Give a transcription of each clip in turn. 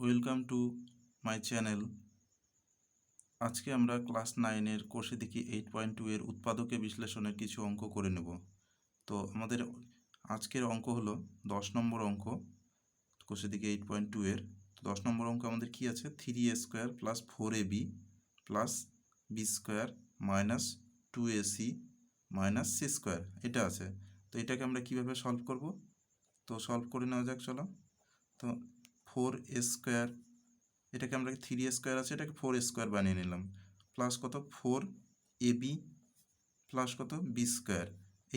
Welcome to my channel. আজকে আমরা class 9-এর কোষে দেখি 8.2 এর উৎপাদকে বিশ্লেষণের কিছু অঙ্ক করে নেব। তো আমাদের আজকের অঙ্ক হলো 10 নম্বর অঙ্ক, কোষে দেখি 8.2 এর। 10 নম্বর অঙ্ক আমাদের কি আছে? 3a² plus 4ab plus b² minus 2ac minus c², এটা আছে। তো এটাকে আমরা কিভাবে সলভ করব? তো সলভ করে নেওয়া যাক, চলো। তো 4a², এটাকে আমরা 3a² আছে, এটাকে 4a² বানিয়ে নিলাম, প্লাস কত 4ab প্লাস কত b²,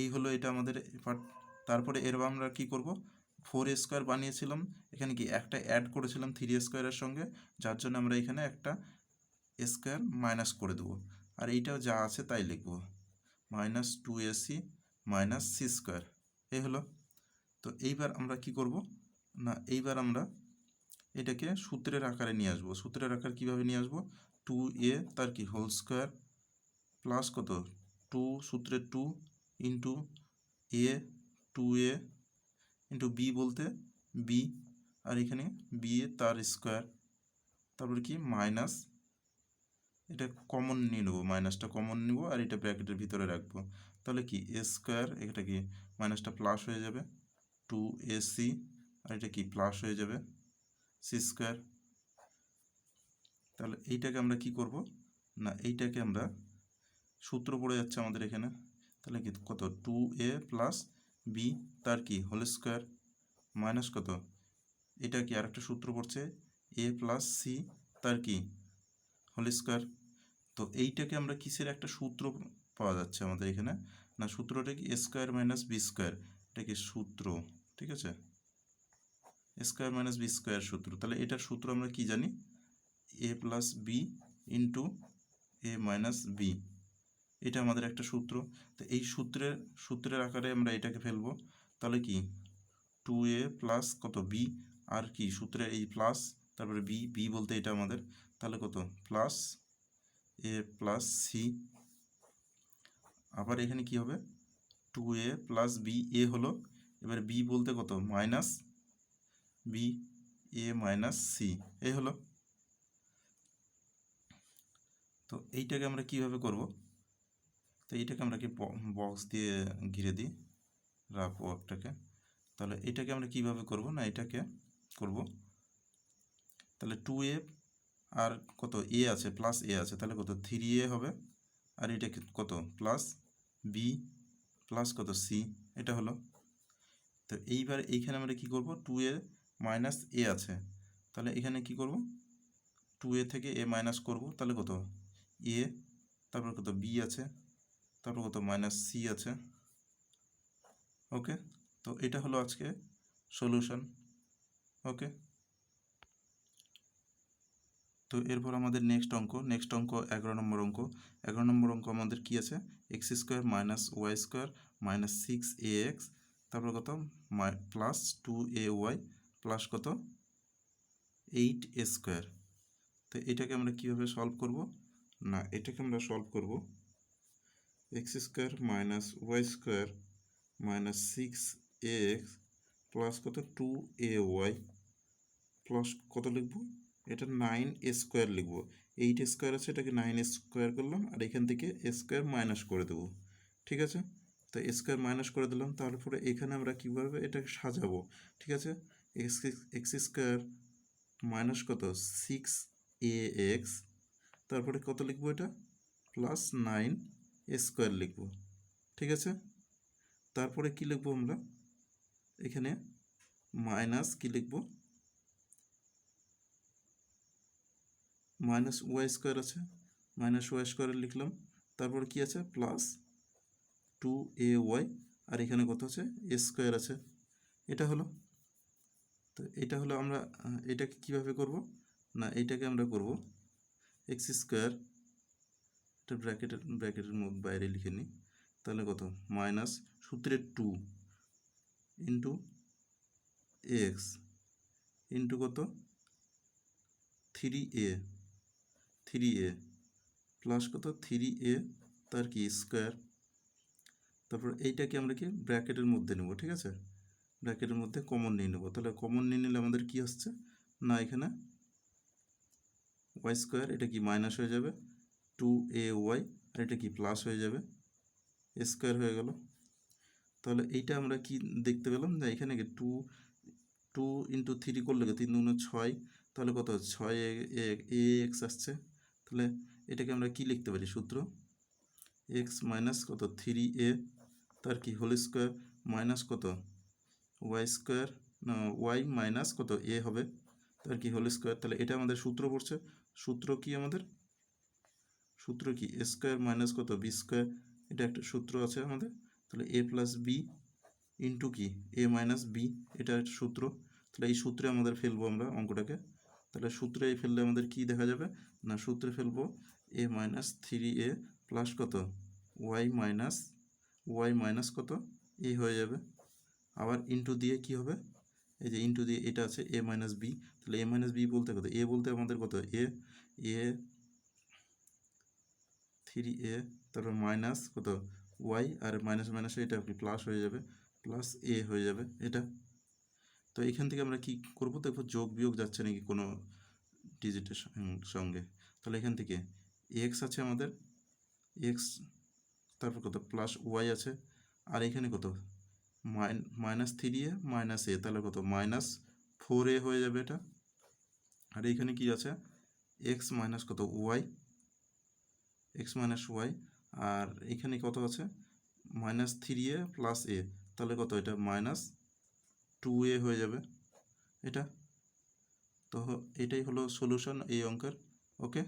এই হলো এটা আমাদের পার্ট। তারপরে এর আমরা কি করব? 4a² বানিয়েছিলাম, এখানে কি একটা অ্যাড করেছিলাম 3a² সঙ্গে, যার জন্য আমরা এখানে একটা স্কোয়ার মাইনাস করে দেবো, আর এইটাও যা আছে তাই লিখব, মাইনাস 2ac মাইনাস c², এই হলো। তো এইবার আমরা কি করব না, এইবার আমরা এটাকে সূত্রের আকারে নিয়ে আসবো। সূত্রের আকার কিভাবে নিয়ে আসবো? 2a তার কি হোল স্কোয়ার প্লাস কত 2 সূত্রের 2 into a 2a into b বলতে b, আর এখানে b এ তার স্কোয়ার, তারপরে কি মাইনাস, এটা কমন নিয়ে নেবো, মাইনাসটা কমন নেব আর এটা ব্র্যাকেটের ভিতরে রাখবো, তাহলে কি a², এটা কি মাইনাসটা প্লাস হয়ে যাবে 2ac, আর এটা কি প্লাস হয়ে যাবে c²। তাহলে এইটাকে আমরা কি করব না, এইটাকে আমরা সূত্র পড়ে যাচ্ছে আমাদের এখানে, তাহলে কি কত 2a প্লাস b তার কি হোল স্কোয়ার মাইনাস কত, এটা কি আরেকটা সূত্র পড়ছে a প্লাস c তার কি হোল স্কোয়ার। তো এইটাকে আমরা কিসের একটা সূত্র পাওয়া যাচ্ছে আমাদের এখানে, না সূত্রটা কি a² মাইনাস b², এটা কি সূত্র, ঠিক আছে, a² মাইনাস b² সূত্র। তাহলে এটার সূত্র আমরা কি জানি, a plus b into a minus b, এটা আমাদের একটা সূত্র। তো এই সূত্রের আকারে আমরা এটাকে ফেলবো, তাহলে কি 2a প্লাস কত b, আর কি সূত্রের এই প্লাস, তারপরে b, b বলতে এটা আমাদের, তাহলে কত প্লাস a প্লাস c, আবার এখানে কি হবে 2a প্লাস b, a হলো, এবার b বলতে কত minus b, a minus c, এই হলো। তো এইটাকে আমরা কিভাবে করব? তো এইটাকে আমরা কি বক্স দিয়ে ঘিরে দিই রাফ ওয়ার্কটাকে। তাহলে এটাকে আমরা কিভাবে করব না, এটাকে করব, তাহলে 2a আর কত a আছে প্লাস a আছে, তাহলে কত 3a হবে, আর এটা কত প্লাস b প্লাস কত c, এটা হলো। তো এইবার এইখানে আমরা কি করব, 2a মাইনাস a আছে, তাহলে এখানে কি করব 2a থেকে a মাইনাস করব, তাহলে কত a, তারপর কত b আছে, তারপর কত মাইনাস c আছে। ওকে, তো এটা হলো আজকে সলিউশন। ওকে, তো এরপর আমাদের নেক্সট অঙ্ক 11 নম্বর অঙ্ক। 11 নম্বর অঙ্ক আমাদের কি আছে, x² minus y² minus 6ax, তারপর কত প্লাস 2ay প্লাস কত 8a²। তো এটাকে আমরা কিভাবে সলভ করব না, এটাকে আমরা সলভ করব x² minus y² minus 6ax plus কত 2ay প্লাস কত লিখব, এটা 9a² লিখব, 8a² আছে, এটাকে 9a² করলাম, আর এখান থেকে a² মাইনাস করে দেবো, ঠিক আছে। তো a² মাইনাস করে দিলাম, তারপরে এখানে আমরা কীভাবে এটাকে সাজাবো, ঠিক আছে, x² মাইনাস কত 6ax, তারপরে কত লিখবো, এটা প্লাস 9a² লিখব, ঠিক আছে। তারপরে কি লিখবো আমরা, এখানে মাইনাস কি লিখবো, মাইনাস y² আছে, মাইনাস y² লিখলাম, তারপর কি আছে প্লাস 2ay, আর এখানে কত আছে a² আছে, এটা হলো। তো এটা হলো, আমরা এটাকে কিভাবে করব না, এটাকে আমরা করব x², এটা ব্র্যাকেটের বাইরে লিখে নিই, তাহলে কত মাইনাস সূত্রের 2 ইন্টু এক্স ইন্টু কত 3a প্লাস কত 3a তার কি স্কোয়ার, তারপর এইটাকে আমরা কি ব্র্যাকেটের মধ্যে নেব, ঠিক আছে, ব্র্যাকেটের মধ্যে কমন নিয়ে নেব, তাহলে কমন নিয়ে নিলে আমাদের কি আসছে না, এখানে ওয়াই স্কোয়ার, এটা কি মাইনাস হয়ে যাবে 2ay, আর এটা কি প্লাস হয়ে যাবে এ স্কোয়ার হয়ে গেল। তাহলে এইটা আমরা কি দেখতে পেলাম, যে এখানে কি 2 × 3 করলে 3×6, তাহলে কত 6 এক্স আসছে। তাহলে এটাকে আমরা কি লিখতে পারি, সূত্র এক্স মাইনাস কত 3a তার কি হোল স্কোয়ার মাইনাস কত ওয়াই স্কোয়ার, না ওয়াই মাইনাস কত এ হবে তার কি হোল স্কোয়ার। তাহলে এটা আমাদের সূত্র পড়ছে, সূত্র কি আমাদের, সূত্র কি এ স্কোয়ার মাইনাস কত বি স্কোয়ার, এটা একটা সূত্র আছে আমাদের। তাহলে এ প্লাস বি ইন্টু কি এ মাইনাস বি, এটা একটা সূত্র। তাহলে এই সূত্রে আমাদের ফেলবো আমরা অঙ্কটাকে। তাহলে সূত্রে ফেললে আমাদের কি দেখা যাবে, না সূত্রে ফেলবো এ মাইনাস 3a প্লাস কত ওয়াই মাইনাস কত এ হয়ে যাবে। আবার ইন্টু দিয়ে কি হবে, এই যে ইন্টু দিয়ে এটা আছে এ মাইনাস বি। তাহলে এ মাইনাস বি বলতে কত, এ বলতে আমাদের কত এ 3a, তারপর মাইনাস কত ওয়াই, আর মাইনাস মাইনাসে এটা আপনি প্লাস হয়ে যাবে, প্লাস এ হয়ে যাবে এটা। তো এখান থেকে আমরা কি করবো, দেখো যোগ বিয়োগ যাচ্ছে নাকি কোনো ডিজিটের সঙ্গে। তাহলে এখান থেকে এক্স আছে আমাদের, এক্স তারপর কত প্লাস ওয়াই আছে, আর এখানে কত মাইনাস 3a মাইনাস এ, তাহলে কত -4a হয়ে যাবে এটা। আর এইখানে কি আছে এক্স মাইনাস কত ওয়াই, এক্স মাইনাস ওয়াই, আর এখানে কত আছে -3a প্লাস এ, তাহলে কত এটা -2a হয়ে যাবে এটা। তো এটাই হলো সলিউশন এই অঙ্কের। ওকে,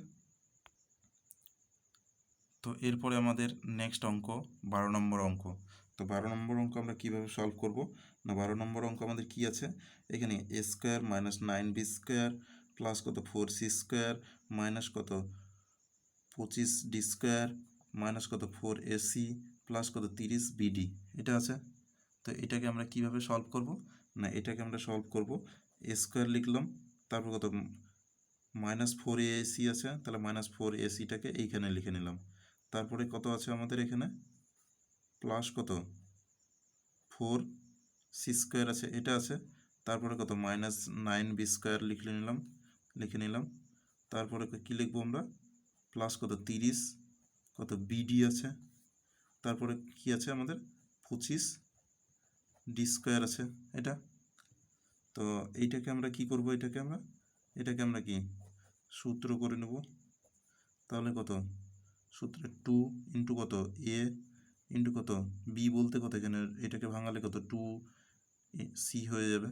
তো এরপরে আমাদের নেক্সট অঙ্ক 12 নম্বর অঙ্ক। তো 12 নম্বর অঙ্ক আমরা কিভাবে সলভ করব, না 12 নম্বর অঙ্ক আমাদের কি আছে, এখানে a square minus 9b square plus কত 4c স্কোয়ার মাইনাস কত 25d স্কোয়ার মাইনাস কত 4ac প্লাস কত 30bd, এটা আছে। তো এটাকে আমরা কিভাবে সলভ করব, না এটাকে আমরা সলভ করব এ স্কোয়ার লিখলাম, তারপর কত -4ac আছে, তাহলে -4ac-টাকে এইখানে লিখে নিলাম। তারপরে কত আছে আমাদের এখানে প্লাস কত 4c স্কোয়ার আছে, এটা আছে। তারপরে কত -9b স্কোয়ার লিখে নিলাম। তারপরে কি লিখবো আমরা, প্লাস কত 30 কত বিডি আছে। তারপরে কি আছে আমাদের 25d স্কোয়ার আছে এটা। তো এইটাকে আমরা কি করব, এটাকে আমরা কি সূত্র করে নেব। তাহলে কত সূত্রে 2 ইন্টু কত এ ইন্টু কত বি বলতে কত, এখানে এটাকে ভাঙালে কত 2c হয়ে যাবে,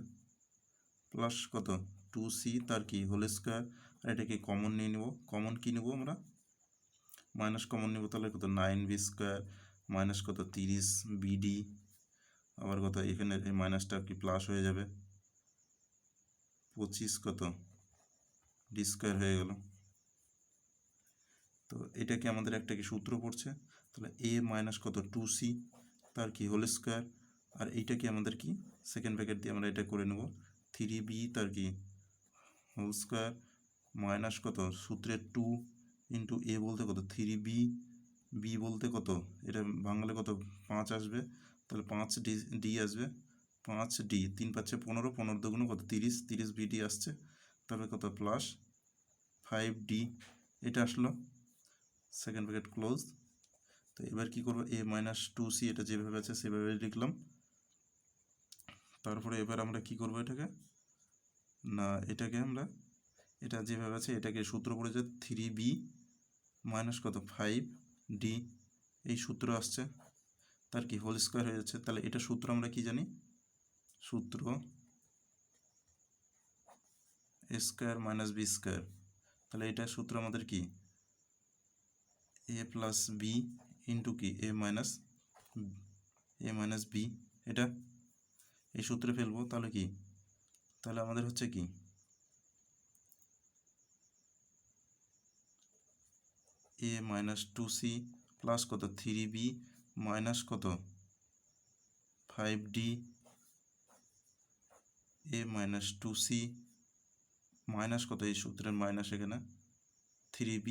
প্লাস কত 2c তার কি হোল স্কোয়ার, আর এটাকে কমন নিয়ে নেব। কমন কি নেব আমরা, মাইনাস কমন নেব, তাহলে কত 9b স্কোয়ার মাইনাস কত 30bd, আবার কত এখানে এই মাইনাসটা কি প্লাস হয়ে যাবে 25 কত ডি স্কোয়ার হয়ে গেল। তো এটা কি আমাদের একটা কি সূত্র পড়ছে, তাহলে এ মাইনাস কত 2c তার কি হোল স্কোয়ার, আর এইটা কি আমাদের কি সেকেন্ড ব্র্যাকেট দিয়ে আমরা এটা করে নেব 3b তার কি হোল স্কোয়ার মাইনাস কত সূত্রের 2 ইন্টু এ বলতে কত 3b, বি বলতে কত এটা ভাঙলে কত 5 আসবে, তাহলে 5d আসবে, 5d 3 5 15, 15 দুগুণ কত 30, 30bd আসছে, তাহলে কত প্লাস 5d, এটা আসলো সেকেন্ড ব্র্যাকেট ক্লোজ। তো এবার কি করবো, a মাইনাস 2c এটা যেভাবে আছে সেভাবে লিখলাম। তারপরে এবার আমরা কি করব, এটাকে না এটাকে আমরা এটা যেভাবে আছে এটাকে সূত্র পড়ে যায় 3b মাইনাস কত 5d, এই সূত্র আসছে, তার কি হোল স্কোয়ার হয়ে যাচ্ছে। তাহলে এটা সূত্র আমরা কি জানি, সূত্র এ স্কোয়ার মাইনাস বি স্কোয়ার, তাহলে এটা সূত্র আমাদের কি এ প্লাস বি ইন্টু কি এ মাইনাস বি, এটা এই সূত্রে ফেলবো। তাহলে কি, তাহলে আমাদের হচ্ছে কি এ মাইনাস 2c প্লাস কত 3b মাইনাস কত 5d, এ মাইনাস 2c মাইনাস কত এই সূত্রের মাইনাস এখানে 3b,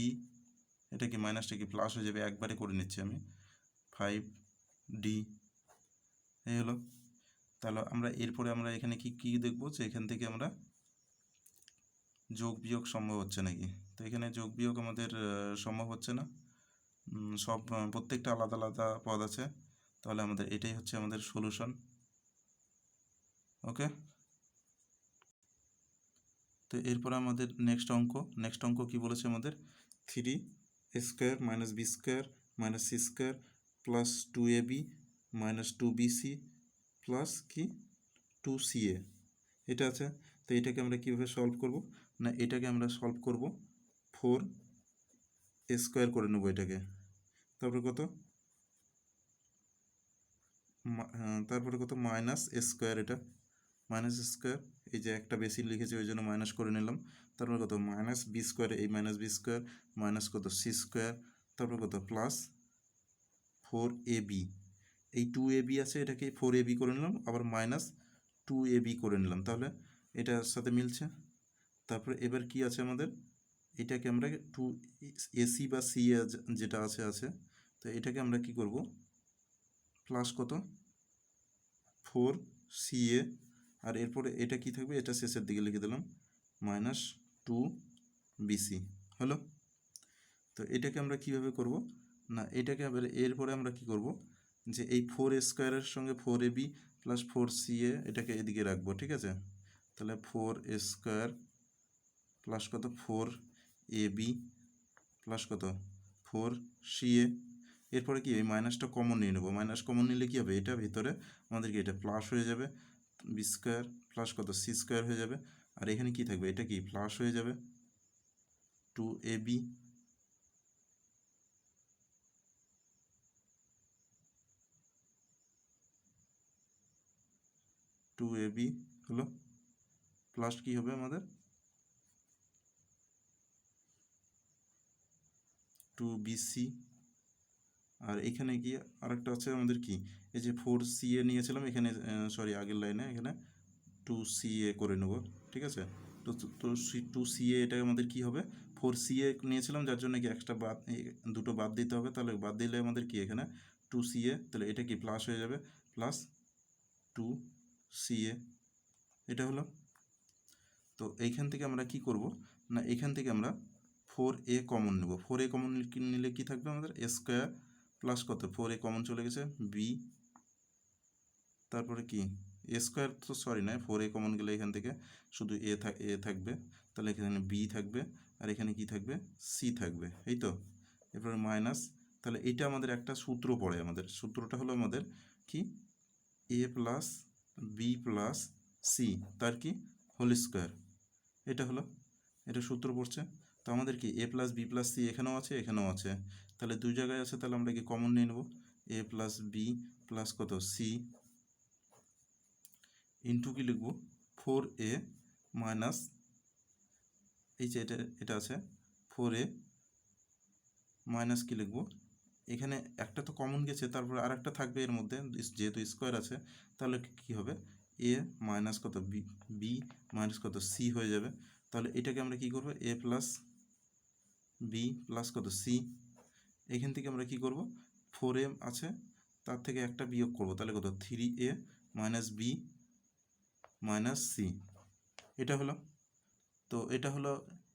এটা কি মাইনাসটা কি প্লাস হয়ে যাবে, একবারে করে নিচ্ছি আমি 5d, এই হলো। তাহলে আমরা এরপরে আমরা এখানে কি দেখবো, যে এখান থেকে আমরা যোগ বিয়োগ সম্ভব হচ্ছে নাকি। তো এখানে যোগ বিয়োগ আমাদের সম্ভব হচ্ছে না, সব প্রত্যেকটা আলাদা আলাদা পদ আছে, তাহলে আমাদের এটাই হচ্ছে আমাদের সলিউশন। ওকে, তো এরপর আমাদের নেক্সট অঙ্ক কি বলেছে আমাদের, 3a² - b² - c² plus 2ab minus 2bc plus কি 2ca এটা আছে। তো এটাকে আমরা কীভাবে সলভ করব, না এটাকে আমরা সলভ করব 4a² করে নেব এটাকে, তারপরে কত মাইনাস a², এটা মাইনাস স্কোয়ার, এই যে একটা বেশি লিখেছি ওই জন্য মাইনাস করে নিলাম, তারপর কত মাইনাস b², এই মাইনাস b² মাইনাস কত c², তারপর কত প্লাস 4ab, এই 2ab আছে এটাকে 4ab করে নিলাম, আবার মাইনাস 2ab করে নিলাম, তাহলে এটার সাথে মিলছে। তারপরে এবার কি আছে আমাদের, এটাকে আমরা 2ac বা c যেটা আছে তো এটাকে আমরা কি করব, প্লাস কত 4ca, আর এরপরে এটা কি থাকবে, এটা শেষের দিকে লিখে দিলাম মাইনাস 2bc হলো। তো এটাকে আমরা কিভাবে করব, না এটাকে আবার এরপরে আমরা কি করব, যে এই 4a² সঙ্গে 4ab প্লাস 4ca এটাকে এদিকে রাখবো, ঠিক আছে। তাহলে 4a² প্লাস কত 4ab প্লাস কত 4ca, এরপরে কি এই মাইনাসটা কমন নিয়ে নেবো, মাইনাস কমন নিলে কি হবে, এটা ভিতরে আমাদেরকে এটা প্লাস হয়ে যাবে, b² প্লাস কত c² হয়ে যাবে, আর এখানে কি থাকবে, এটা কি প্লাস হয়ে যাবে 2ab হলো, প্লাস কি হবে আমাদের 2bc, আর এখানে কি আরেকটা আছে আমাদের কি, এই যে 4ca নিয়েছিলাম এখানে, সরি আগের লাইনে এখানে 2ca করে নেব, ঠিক আছে। তো 2ca এটা আমাদের কি হবে, 4ca নিয়েছিলাম যার জন্য কি এক্সট্রা দুটো বাদ দিতে হবে, তাহলে বাদ দিলে আমাদের কি এখানে 2ca, তাহলে এটা কি প্লাস হয়ে যাবে, প্লাস 2ca এটা হলো। তো এইখান থেকে আমরা কি করব, না এখান থেকে আমরা 4a কমন নেব, 4a কমন নিলে কি থাকবে আমাদের a² প্লাস কত 4a কমন চলে গেছে b, তারপরে কি a² তো সরি নয় 4a কমন গেলে এখান থেকে শুধু a থাকবে, তাহলে এখানে b থাকবে, আর এখানে কি থাকবে c থাকবে, এই তো। এরপরে মাইনাস, তাহলে এইটা আমাদের একটা সূত্র পড়ে, আমাদের সূত্রটা হলো আমাদের কি a plus b plus c তার কি হোল স্কোয়ার, এটা হলো, এটা সূত্র পড়ছে। তো আমাদের কি a plus b plus c এখানেও আছে এখানেও আছে, তাহলে দুই জায়গায় আছে, তাহলে আমরা কি কমন নিয়ে নেব, a প্লাস b প্লাস কত c ইন্টু কি লিখব 4a মাইনাস, এই যে এটা আছে 4a মাইনাস কি লিখব, এখানে একটা তো কমন গেছে, তারপরে আর একটা থাকবে এর মধ্যে, যেহেতু স্কোয়ার আছে, তাহলে কি হবে a মাইনাস কত b মাইনাস কত c হয়ে যাবে, তাহলে এটাকে আমরা কি করব a প্লাস b প্লাস কত c, এখান থেকে আমরা কি করব 4a আছে তার থেকে একটা বিয়োগ করব, তাহলে কত 3a minus b minus c, এটা হলো। তো এটা হলো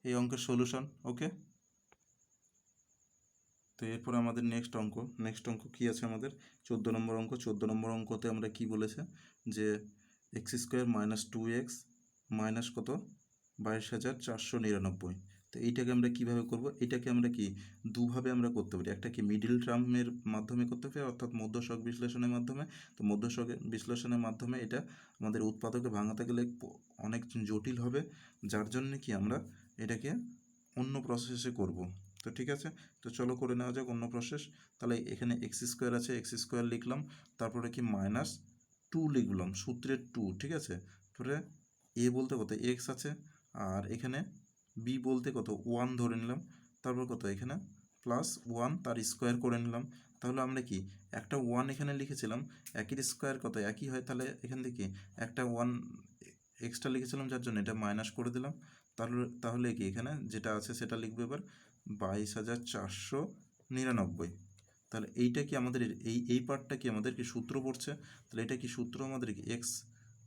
এই অঙ্কের সলিউশন। ওকে, তো এরপর আমাদের নেক্সট অঙ্ক কি আছে আমাদের 14 নম্বর অঙ্ক। 14 নম্বর অঙ্কতে আমরা কি বলেছে, যে x² মাইনাস 2x মাইনাস কত 22,499। তো এইটাকে আমরা কিভাবে করব, এটাকে আমরা কি দুভাবে আমরা করতে পারি, একটা কি মিডিল টার্মের মাধ্যমে করতে পারি, অর্থাৎ মধ্যশক বিশ্লেষণের মাধ্যমে। তো মধ্যশক বিশ্লেষণের মাধ্যমে এটা আমাদের উৎপাদকে ভাঙাতে গেলে অনেক জটিল হবে, যার জন্য কি আমরা এটাকে অন্য প্রসেসে করব। তো ঠিক আছে, তো চলো করে নেওয়া যাক অন্য প্রসেস। তাহলে এখানে x² আছে, x² লিখলাম, তারপরে কি মাইনাস 2 লিখলাম, সূত্রের 2, ঠিক আছে। তারপরে a বলতে কত x আছে, আর এখানে b বলতে কত 1 ধরে নিলাম, তারপর কত এখানে প্লাস 1 তার স্কোয়ার করে নিলাম। তাহলে আমরা কি একটা 1 এখানে লিখেছিলাম, একই স্কোয়ার কত একই হয়, তাহলে এখান থেকে একটা 1 এক্সট্রা লিখেছিলাম যার জন্য এটা মাইনাস করে দিলাম। তাহলে কি এখানে যেটা আছে সেটা লিখবো এবার 22,499। তাহলে এইটা কি আমাদের এই পার্টটা কি আমাদের কি সূত্র পড়ছে, তাহলে এটা কি সূত্র আমাদের কি এক্স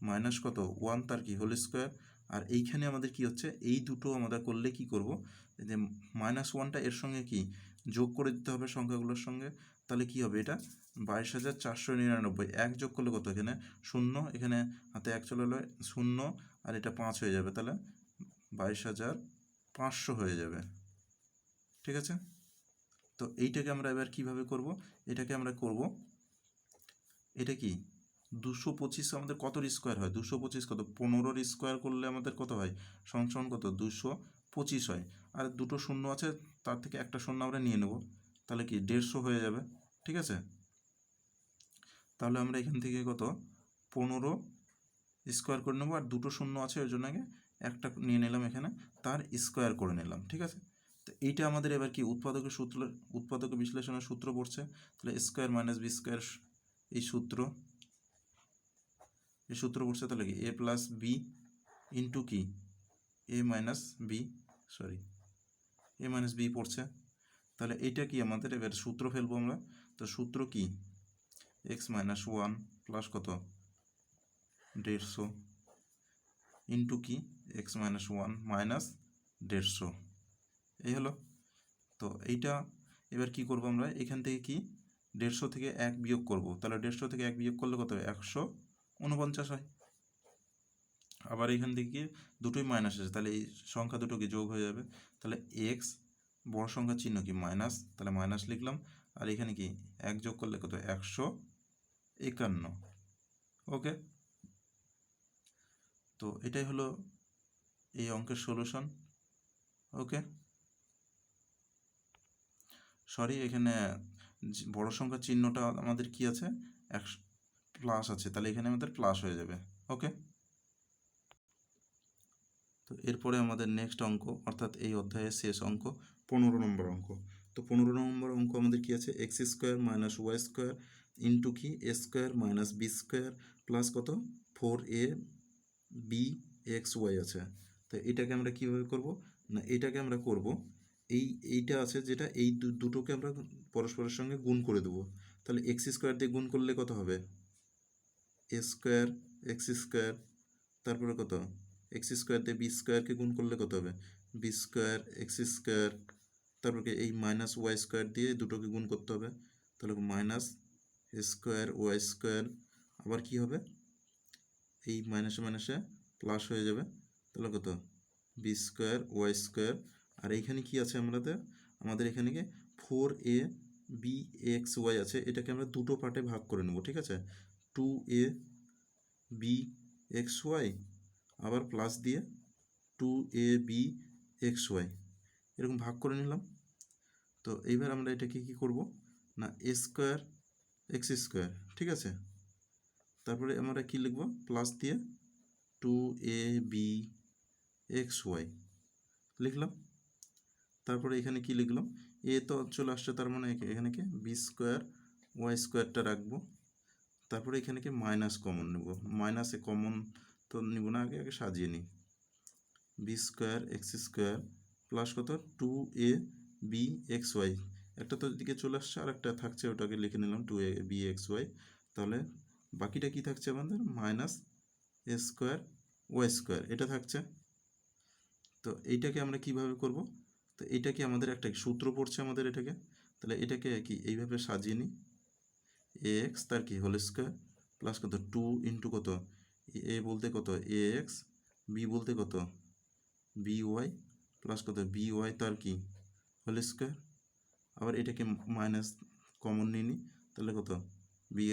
মাইনাস কত 1 তার কি হোল স্কোয়ার, আর এইখানে আমাদের কি হচ্ছে, এই দুটো আমরা করলে কি করব, যে -1টা এর সঙ্গে কি যোগ করে দিতে হবে সংখ্যাগুলোর সঙ্গে। তাহলে কি হবে, এটা 22,499, 1 যোগ করলে কত, এখানে 0, এখানে হাতে 1 চলে এলো 0, আর এটা 5 হয়ে যাবে, তাহলে 22,500 হয়ে যাবে। ঠিক আছে, তো এইটাকে আমরা এবার কিভাবে করব, এটাকে আমরা করব, এটা কি 225 আমাদের কতর স্কোয়ার হয়, 225 কত, 15-র স্কোয়ার করলে আমাদের কত হয়, সমান কত, 225 হয়। আর দুটো শূন্য আছে, তার থেকে একটা শূন্য আমরা নিয়ে নেব, তাহলে কি 150 হয়ে যাবে। ঠিক আছে, তাহলে আমরা এখান থেকে কত 15 স্কোয়ার করে নেবো, আর দুটো শূন্য আছে ওই জন্য আগে একটা নিয়ে নিলাম, এখানে তার স্কোয়ার করে নিলাম। ঠিক আছে, তো এইটা আমাদের এবার কি উৎপাদক বিশ্লেষণের সূত্র পড়ছে, তাহলে স্কোয়ার মাইনাস বি স্কোয়ার, এই সূত্র পড়ছে, তাহলে কি এ প্লাস বি ইন্টু কি এ মাইনাস বি পড়ছে। তাহলে এইটা কি আমাদের এবার সূত্র ফেলবো আমরা, তো সূত্র কি x-1 প্লাস কত 150 ইন্টু কি x-1 মাইনাস 150, এই হলো। তো এইটা এবার কি করব আমরা, এখান থেকে কি 150 থেকে 1 বিয়োগ করব, তাহলে 150 থেকে 1 বিয়োগ করলে কত হবে, 149 হয়। আবার এখান থেকে কি দুটোই মাইনাস আছে, তাহলে এই সংখ্যা দুটো কি যোগ হয়ে যাবে, তাহলে x বড় সংখ্যার চিহ্ন কি মাইনাস, তাহলে মাইনাস লিখলাম, আর এখানে কি 1 যোগ করলে কত 151। ওকে, তো এটাই হলো এই অঙ্কের সলিউশন। ওকে, সরি, এখানে বড় সংখ্যার চিহ্নটা আমাদের কি আছে, 100 প্লাস আছে, তাহলে এখানে আমাদের প্লাস হয়ে যাবে। ওকে, তো এরপরে আমাদের নেক্সট অঙ্ক, অর্থাৎ এই অধ্যায়ের শেষ অঙ্ক 15 নম্বর অঙ্ক। তো 15 নম্বর অঙ্ক আমাদের কি আছে, x square minus y square into কি a square minus b square plus কত 4ab xy আছে। তো এটাকে আমরা কিভাবে করব না, এটাকে আমরা করব এইটা আছে যেটা, এই দুটোকে আমরা পরস্পরের সঙ্গে গুণ করে দেবো। তাহলে এক্স স্কোয়ার দিয়ে গুণ করলে কত হবে, এ স্কোয়ার এক্স স্কোয়ার, তারপরে কত এক্স স্কোয়ার দিয়ে বি স্কোয়ারকে গুণ করলে কত হবে, বি স্কোয়ার এক্স স্কোয়ার, তারপরে এই মাইনাস ওয়াই স্কোয়ার দিয়ে দুটোকে গুণ করতে হবে, তাহলে মাইনাস স্কোয়ার ওয়াই স্কোয়ার, আবার কি হবে, এই মাইনাসে মাইনাসে প্লাস হয়ে যাবে, তাহলে কত বি স্কোয়ার ওয়াই স্কোয়ার। আর এইখানে কি আছে আমাদের এখানে কি 4ab xy আছে, এটাকে আমরা দুটো পার্টে ভাগ করে নেব। ঠিক আছে, 2ab xy আবার প্লাস দিয়ে 2ab xy এরকম ভাগ করে নিলাম। তো এইবার আমরা এটাকে কি করব না, এ স্কোয়ার এক্স স্কোয়ার, ঠিক আছে, তারপরে আমরা কি লিখব, প্লাস দিয়ে 2ab xy লিখলাম। তারপরে এখানে কি লিখলাম, এ তো চলে আসছে, তার মানে এখানে কি বি স্কোয়ার ওয়াই স্কোয়ারটা রাখবো, তারপরে এখানে কি মাইনাস কমন নেব, মাইনাসে কমন তো নিব না, আগে সাজিয়ে নিই, B square X square plus কত 2ab xy, একটা তো দিকে চলে আসছে, আর একটা থাকছে, ওটাকে লিখে নিলাম 2ab xy। তাহলে বাকিটা কি থাকছে আমাদের, মাইনাস এ স্কোয়ার ওয়াই স্কোয়ার, এটা থাকছে। তো এইটাকে আমরা কিভাবে করব, তো এইটাকে আমাদের একটা সূত্র পড়ছে আমাদের এটাকে, তাহলে এটাকে কি এইভাবে সাজিয়ে নিই, এ এক্স তার কি হোল স্কোয়ার প্লাস কত 2 ইন্টু কত এ বলতে কত এ এক্স, বি বলতে কত বি ওয়াই প্লাস কত বি ওয়াই তার কি হোল স্কোয়ার, আবার এটাকে মাইনাস কমন নিয়ে নিই, তাহলে কত B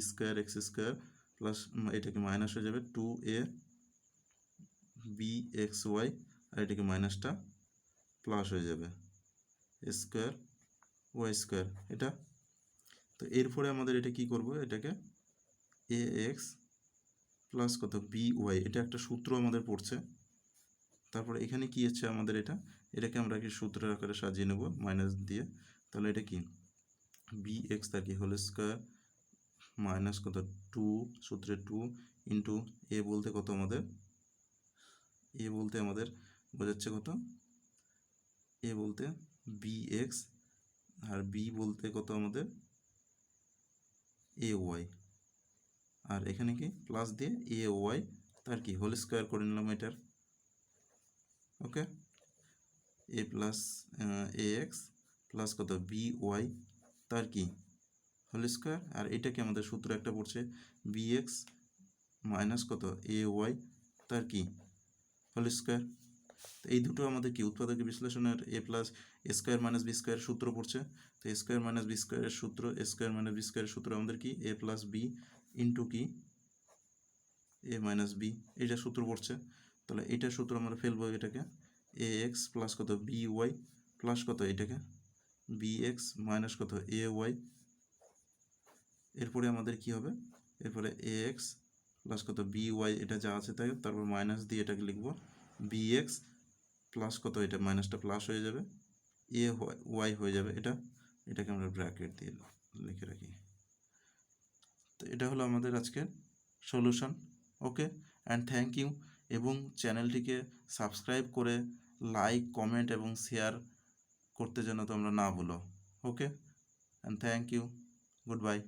square X square plus এটাকে মাইনাস হয়ে যাবে 2ab xy, আর এটাকে মাইনাসটা প্লাস হয়ে যাবে স্কোয়ার ওয়াই স্কোয়ার এটা। তো এরপরে আমাদের এটা কি করব, এটাকে এ এক্স প্লাস কত বি ওয়াই, এটা একটা সূত্র আমাদের পড়ছে। তারপরে এখানে কি হচ্ছে আমাদের, এটাকে আমরা কি সূত্রের আকারে সাজিয়ে নেব মাইনাস দিয়ে, তাহলে এটা কি বি এক্স তার কি হোল স্কোয়ার মাইনাস কত 2 সূত্রে 2 ইন্টু এ বলতে কত আমাদের, এ বলতে আমাদের বোঝাচ্ছে কত, এ বলতে বি এক্স, আর বি বলতে কত আমাদের এ ওয়াই, আর এখানে কি প্লাস দিয়ে এ ওয়াই তার কি হোল স্কোয়ার করে নিলাম এটার, ওকে, এ প্লাস এ এক্স প্লাস কত বি ওয়াই তার কি হোল স্কোয়ার, আর এটাকে আমাদের সূত্র একটা পড়ছে বি এক্স মাইনাস কত এ ওয়াই তার কি হোল স্কোয়ার। তো এই দুটো আমাদের কি উৎপাদকের বিশ্লেষণের এ প্লাস এ স্কোয়ার মাইনাস বি স্কোয়ার সূত্র পড়ছে। তো এ স্কোয়ার মাইনাস বি স্কোয়ারের সূত্র, এ স্কোয়ার মাইনাস বি স্কোয়ারের সূত্র আমাদের কি এ প্লাস বি ইন্টু কি এ মাইনাস বি, এইটা সূত্র পড়ছে। তাহলে এইটার সূত্র আমরা ফেলবো এটাকে এ এক্স প্লাস কত বি ওয়াই প্লাস কত এটাকে বি এক্স মাইনাস কত এ ওয়াই। এরপরে আমাদের কি হবে, এরপরে এ এক্স প্লাস কত বি ওয়াই এটা যা আছে তাই, তারপর মাইনাস দিয়ে এটাকে লিখবো বি এক্স প্লাস কত, এটা মাইনাসটা প্লাস হয়ে যাবে, এ ওয়াই হয়ে যাবে এটা, এটাকে আমরা ব্র্যাকেট দিয়ে লিখে রাখি। তো এটা হলো আমাদের আজকের solution, okay, and thank you. এবং চ্যানেলটিকে সাবস্ক্রাইব করে লাইক কমেন্ট এবং শেয়ার করতে যেন তোমরা না ভুলো, okay, and thank you, good bye.